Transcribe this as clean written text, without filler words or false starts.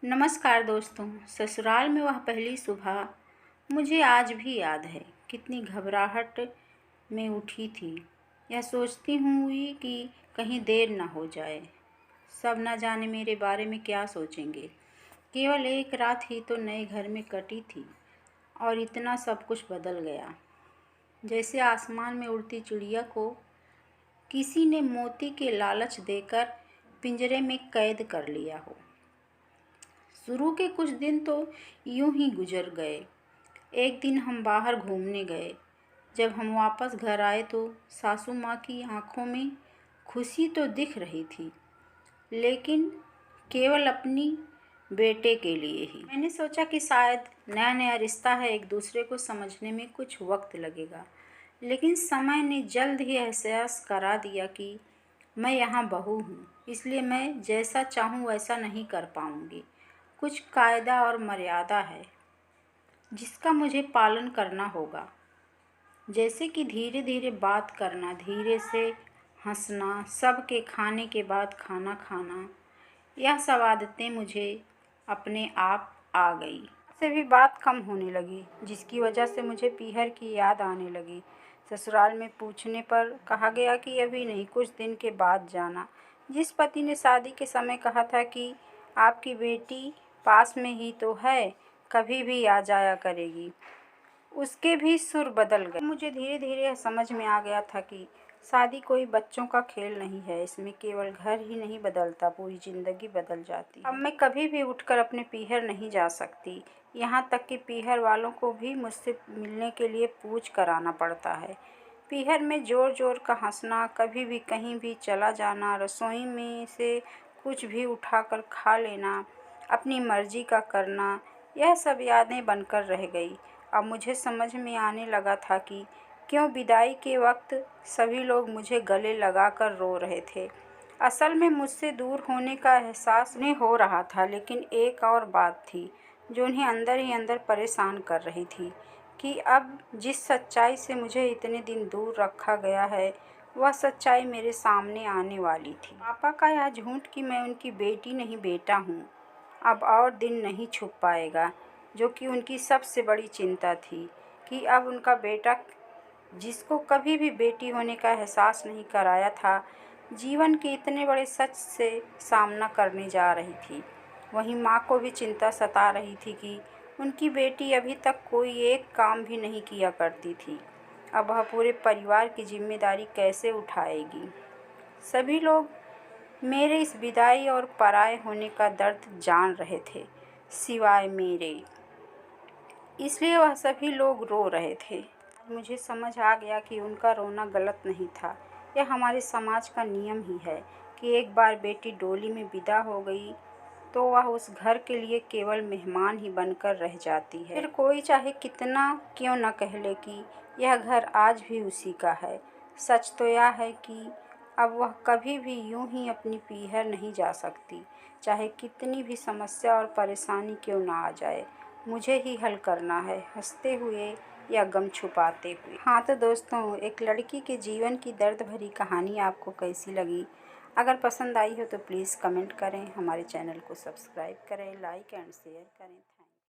नमस्कार दोस्तों। ससुराल में वह पहली सुबह मुझे आज भी याद है। कितनी घबराहट में उठी थी। यह सोचती हुई कि कहीं देर न हो जाए। सब न जाने मेरे बारे में क्या सोचेंगे। केवल एक रात ही तो नए घर में कटी थी और इतना सब कुछ बदल गया। जैसे आसमान में उड़ती चिड़िया को किसी ने मोती के लालच देकर पिंजरे में कैद कर लिया हो। शुरू के कुछ दिन तो यूं ही गुजर गए। एक दिन हम बाहर घूमने गए। जब हम वापस घर आए तो सासू माँ की आंखों में खुशी तो दिख रही थी, लेकिन केवल अपनी बेटे के लिए ही। मैंने सोचा कि शायद नया नया रिश्ता है, एक दूसरे को समझने में कुछ वक्त लगेगा, लेकिन समय ने जल्द ही एहसास करा दिया कि मैं यहाँ बहू हूँ, इसलिए मैं जैसा चाहूँ वैसा नहीं कर पाऊँगी। कुछ कायदा और मर्यादा है जिसका मुझे पालन करना होगा, जैसे कि धीरे धीरे बात करना, धीरे से हंसना, सबके खाने के बाद खाना खाना। यह सब आदतें मुझे अपने आप आ गई। से भी बात कम होने लगी, जिसकी वजह से मुझे पीहर की याद आने लगी। ससुराल में पूछने पर कहा गया कि अभी नहीं, कुछ दिन के बाद जाना। जिस पति ने शादी के समय कहा था कि आपकी बेटी पास में ही तो है, कभी भी आ जाया करेगी, उसके भी सुर बदल गए। मुझे धीरे धीरे समझ में आ गया था कि शादी कोई बच्चों का खेल नहीं है। इसमें केवल घर ही नहीं बदलता, पूरी जिंदगी बदल जाती है। अब मैं कभी भी उठकर अपने पीहर नहीं जा सकती। यहाँ तक कि पीहर वालों को भी मुझसे मिलने के लिए पूछ कर आना पड़ता है। पीहर में जोर जोर का हंसना, कभी भी कहीं भी चला जाना, रसोई में से कुछ भी उठाकर खा लेना, अपनी मर्जी का करना, यह सब यादें बनकर रह गई। अब मुझे समझ में आने लगा था कि क्यों विदाई के वक्त सभी लोग मुझे गले लगाकर रो रहे थे। असल में मुझसे दूर होने का एहसास नहीं हो रहा था, लेकिन एक और बात थी जो उन्हें अंदर ही अंदर परेशान कर रही थी कि अब जिस सच्चाई से मुझे इतने दिन दूर रखा गया है, वह सच्चाई मेरे सामने आने वाली थी। पापा का यह झूठ कि मैं उनकी बेटी नहीं बेटा हूँ, अब और दिन नहीं छुप पाएगा, जो कि उनकी सबसे बड़ी चिंता थी कि अब उनका बेटा, जिसको कभी भी बेटी होने का एहसास नहीं कराया था, जीवन के इतने बड़े सच से सामना करने जा रही थी। वहीं माँ को भी चिंता सता रही थी कि उनकी बेटी अभी तक कोई एक काम भी नहीं किया करती थी, अब वह पूरे परिवार की जिम्मेदारी कैसे उठाएगी। सभी लोग मेरे इस विदाई और पराए होने का दर्द जान रहे थे, सिवाय मेरे। इसलिए वह सभी लोग रो रहे थे। मुझे समझ आ गया कि उनका रोना गलत नहीं था। यह हमारे समाज का नियम ही है कि एक बार बेटी डोली में विदा हो गई तो वह उस घर के लिए केवल मेहमान ही बनकर रह जाती है। फिर कोई चाहे कितना क्यों न कह ले कि यह घर आज भी उसी का है। सच तो यह है कि अब वह कभी भी यूं ही अपनी पीहर नहीं जा सकती, चाहे कितनी भी समस्या और परेशानी क्यों ना आ जाए। मुझे ही हल करना है, हंसते हुए या गम छुपाते हुए। हाँ तो दोस्तों, एक लड़की के जीवन की दर्द भरी कहानी आपको कैसी लगी? अगर पसंद आई हो तो प्लीज़ कमेंट करें, हमारे चैनल को सब्सक्राइब करें, लाइक एंड शेयर करें।